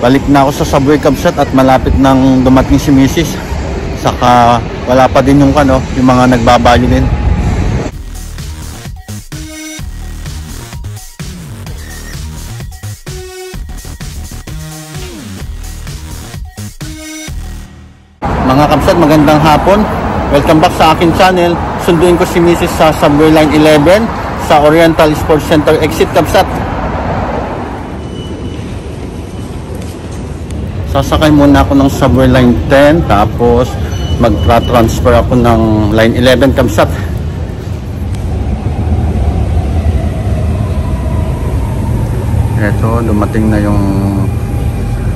Balik na ako sa subway Kabsat at malapit nang dumating si Mrs. Saka wala pa din yung yung mga nagbabayolin. Mga Kabsat, magandang hapon. Welcome back sa akin channel. Sunduin ko si Mrs. sa Subway Line 11 sa Oriental Sports Center exit Kabsat. Sasakay muna ako ng Subway Line 10 tapos magtra-transfer ako ng Line 11 Kabsat. Eto, dumating na yung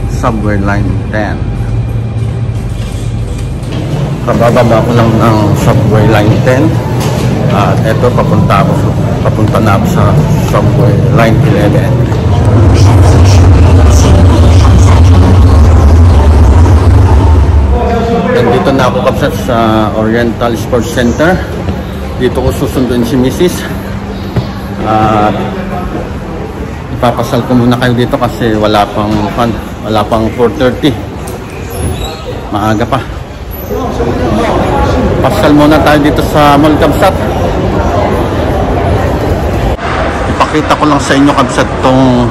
Subway Line 10. Kabababa ko lang ng Subway Line 10 at eto papunta na ako sa Subway Line 11. Dito na ako Kabsat sa Oriental Sports Center. Dito ko susunduin si Mrs. At ipapasal ko muna kayo dito kasi wala pang 4:30. Maaga pa. Pasal muna tayo dito sa Mall Kabsat. Ipakita ko lang sa inyo Kabsat tong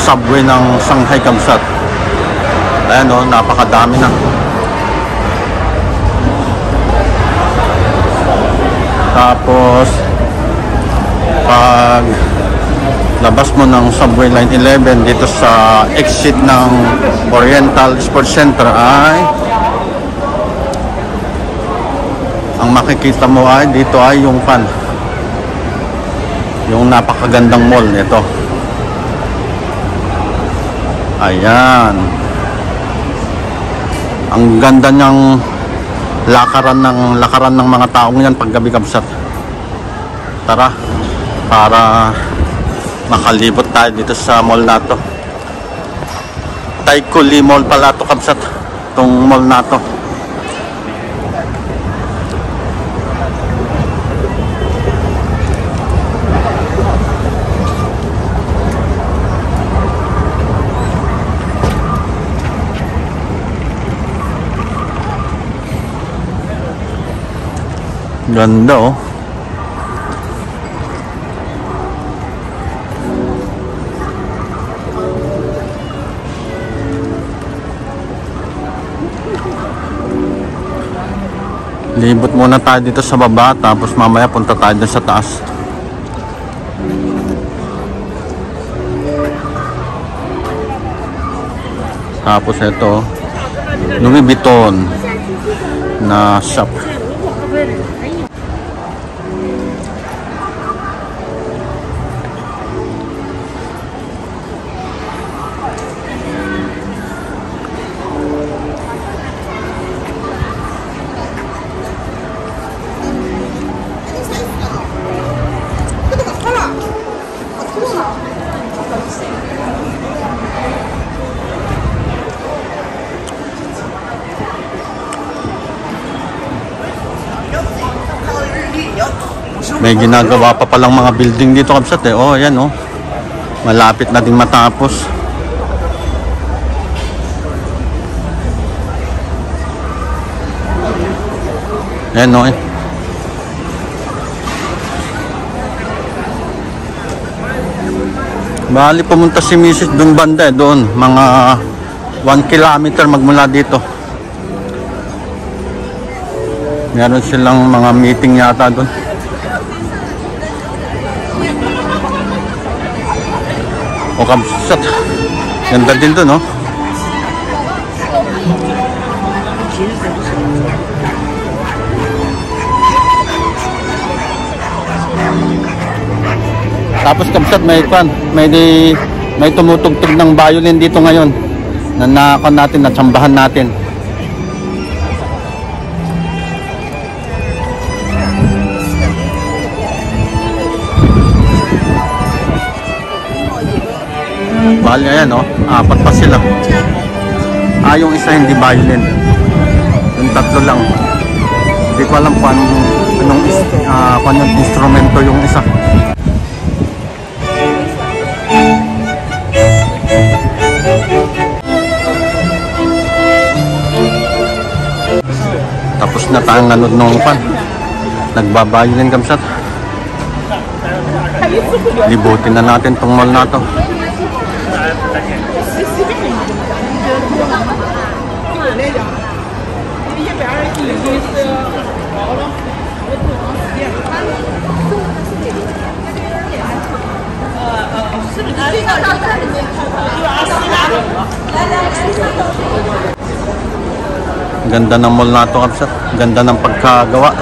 subway ng Shanghai Kabsat. Ayan o, napakadami na. Tapos pag labas mo ng Subway Line 11 dito sa exit ng Oriental Sports Center ay ang makikita mo ay dito ay yung napakagandang mall nito. Ayan, ang ganda niyang lakaran ng mga taong yan paggabi Kabsat. Tara, para makalibot tayo dito sa mall na to. Taikoo Li Mall pala to Kabsat, tong mall na to. Ganda oh. Libot muna tayo dito sa baba tapos mamaya punta tayo dun sa taas. Tapos ito Louis Vuitton na shop. May ginagawa pa palang mga building dito Kabsat eh. Oh, ayan oh. Malapit na din matapos. Ayan oh. Bali pumunta si Mrs. doon banda doon. Mga 1 kilometer magmula dito. Meron silang mga meeting yata doon. O Kabsat, ganda din doon no? Tapos Kabsat, may tumutugtog ng violin dito ngayon na natsambahan natin. Bali ayan oh, 4 pa sila. Yung isa hindi violin. Yung 3 lang. Hindi ko alam kung anong instrumento yung isa. na tayong nanood nung pan. Nagbabayolin kamsat. Libutin na natin tong mall na to. Ganda ng mall na to kamsat. Ganda ng pagkagawa.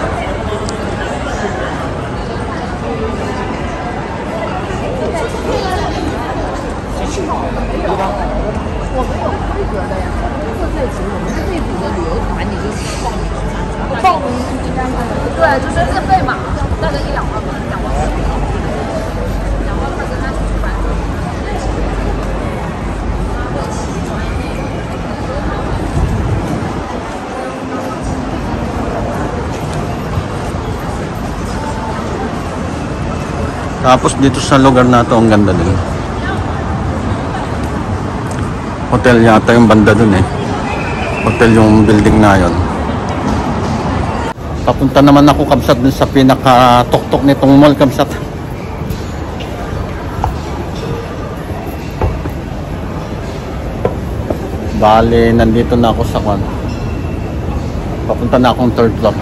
Tapos dito sa lugar na to, ang ganda din. Hotel yata yung banda dun eh. Hotel yung building na yon. Papunta naman ako kamsat dun sa pinaka-tuktok nitong mall kamsat. Bale, nandito na ako sa kwan. Papunta na akong third floor.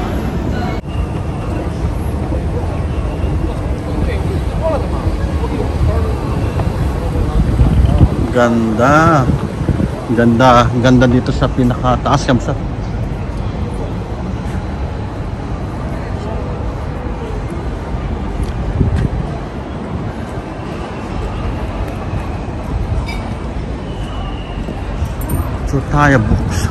Ganda. Ganda dito sa pinakataas kamsat. Chotaya Books.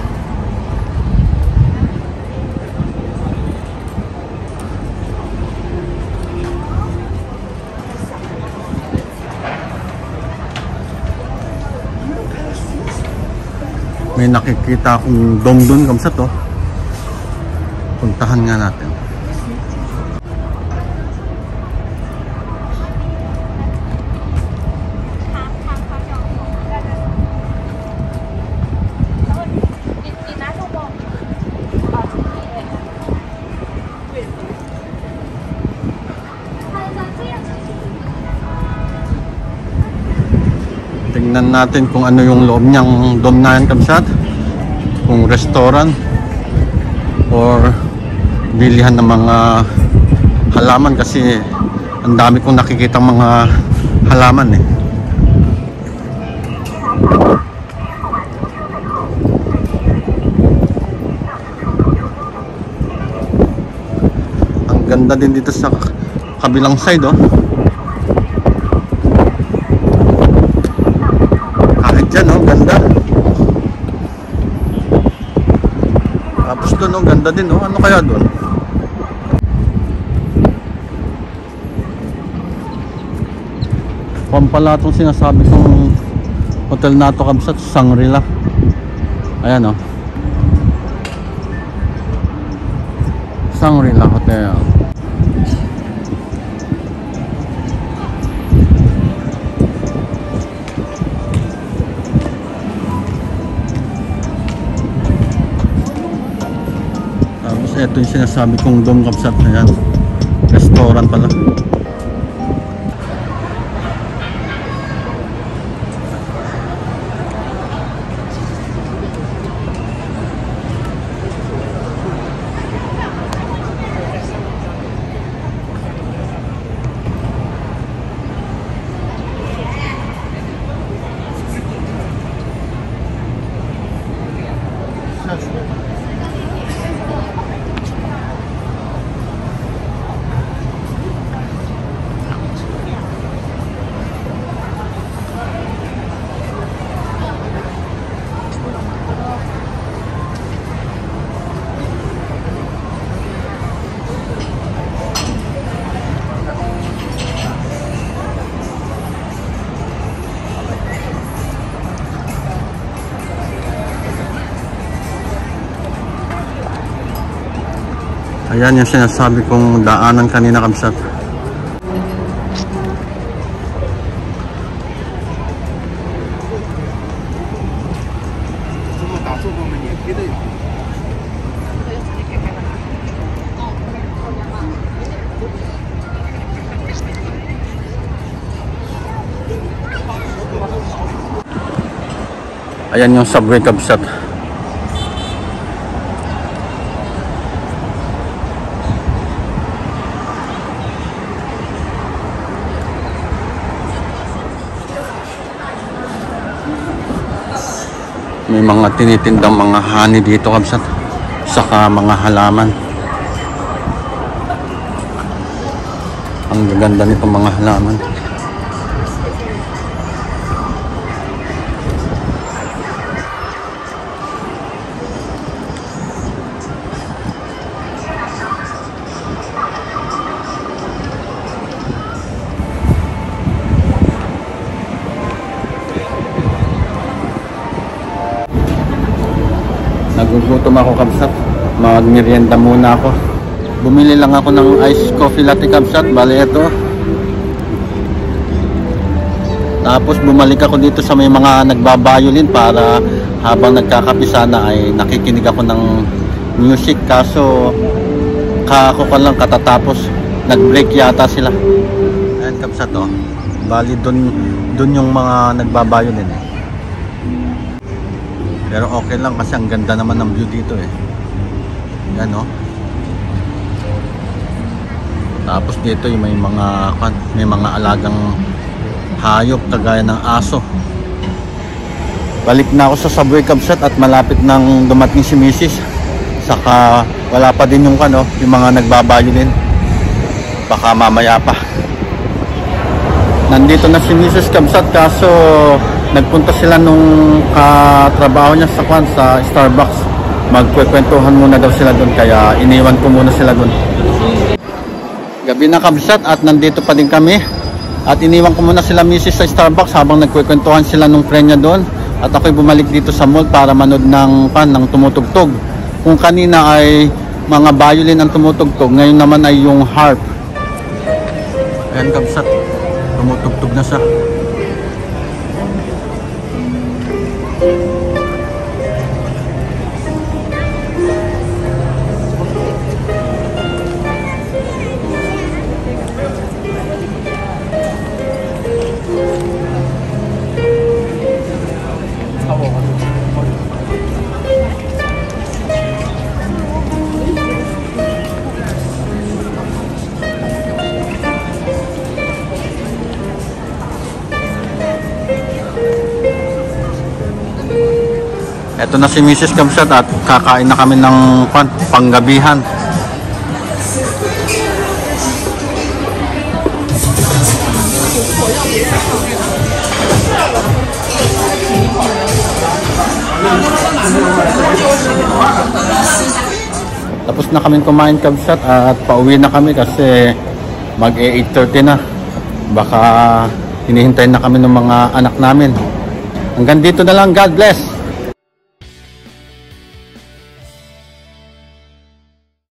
May nakikita akong dong dun kamsat to. Puntahan nga natin. Tingnan natin kung ano yung loob niyang dome na yan kamsat. Kung restaurant or bilihan ng mga halaman, kasi ang dami kong nakikita mga halaman eh. Ang ganda din dito sa kabilang side oh. Yan oh, ganda. Tapos doon oh, ganda din oh. Ano kaya doon? Pampala itong sinasabi kong hotel na ito kamsat, Shangri-La. Ayan oh. Shangri-La Hotel. Ito yung sinasabi kong dome kamsat na yan. Restaurant pala. Ayan yung sinasabi kong daanan kanina kamsat. Ayan yung Subway Kabsat. May mga tinitindang mga honey dito, Kabsat, saka mga halaman. Ang gaganda nito mga halaman. Nagugutom ako, Kabsat. Magmerienda muna ako. Bumili lang ako ng iced coffee latte, Kabsat. Bale ito. Tapos bumalik ako dito sa may mga nagbabayolin para habang nagkakape sana ay nakikinig ako ng music. Kaso kako ko lang katatapos. Nag-break yata sila. Ayan, Kabsat, oh. Bali dun yung mga nagbabayolin eh. Pero okay lang kasi ang ganda naman ng view dito eh. Yan, oh. Tapos dito yung may mga alagang hayop kagaya ng aso. Balik na ako sa Subway, Kabsat, at malapit nang dumating si Mrs. Saka wala pa din yung yung mga nagbabayo din. Baka mamaya pa. Nandito na si Mrs. Kabsat, kaso nagpunta sila nung katrabaho niya sa Starbucks. Magkukwentuhan muna daw sila doon, kaya iniwan ko muna sila doon. Gabi na, Kabsat, at nandito pa din kami. At iniwan ko muna sila Mrs. sa Starbucks habang nagkukwentuhan sila nung friend niya doon. At ako'y bumalik dito sa mall para manood ng tumutugtog. Kung kanina ay mga violin ang tumutugtog, ngayon naman ay yung harp. Ayan, Kabsat, tumutugtog na siya. Ito na si Mrs. Kabsat at kakain na kami ng panggabihan. Tapos na kami kumain, Kabsat, at pauwi na kami kasi mag 8:30 na. Baka hinihintay na kami ng mga anak namin. Hanggang dito na lang. God bless!